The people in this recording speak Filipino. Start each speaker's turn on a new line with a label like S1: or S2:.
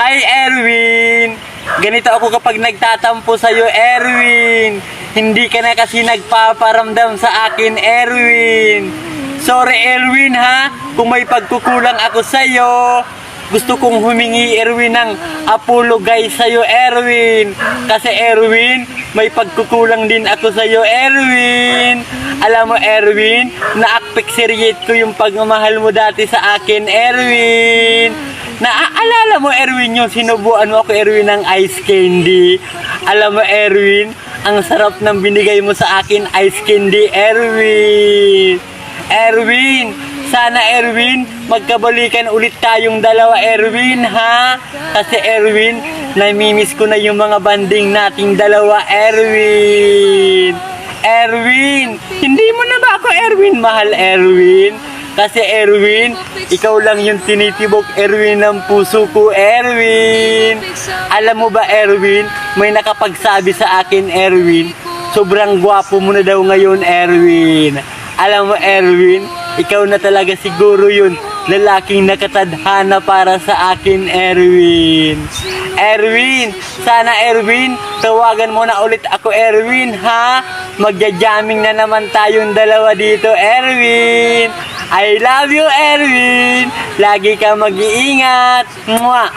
S1: Hi, Erwin! Ganito ako kapag nagtatampo sa'yo, Erwin. Hindi ka na kasi nagpaparamdam sa akin, Erwin. Sorry, Erwin, ha? Kung may pagkukulang ako sa'yo. Gusto kong humingi, Erwin, ng apologize sa'yo, Erwin. Kasi, Erwin, may pagkukulang din ako sa'yo, Erwin. Alam mo, Erwin, na-appreciate ko yung pagmamahal mo dati sa akin, Erwin. Naaalala mo, Erwin, yung sinubuan mo ako, Erwin, ng ice candy. Alam mo, Erwin, ang sarap ng binigay mo sa akin, ice candy, Erwin. Erwin, sana, Erwin, magkabalikan ulit tayong dalawa, Erwin, ha? Kasi, Erwin, namimiss ko na yung mga banding nating dalawa, Erwin. Erwin, hindi mo na ba ako, Erwin, mahal, Erwin? Kasi, Erwin, ikaw lang yung tinitibok, Erwin, ng puso ko, Erwin. Alam mo ba, Erwin, may nakapagsabi sa akin, Erwin, sobrang gwapo mo na daw ngayon, Erwin. Alam mo, Erwin, ikaw na talaga siguro yun, lalaking nakatadhana para sa akin, Erwin. Erwin, sana, Erwin, tawagan mo na ulit ako, Erwin, ha? Magja-jamming na naman tayong dalawa dito, Erwin. I love you, Erwin. Lagi ka mag-iingat. Mwah!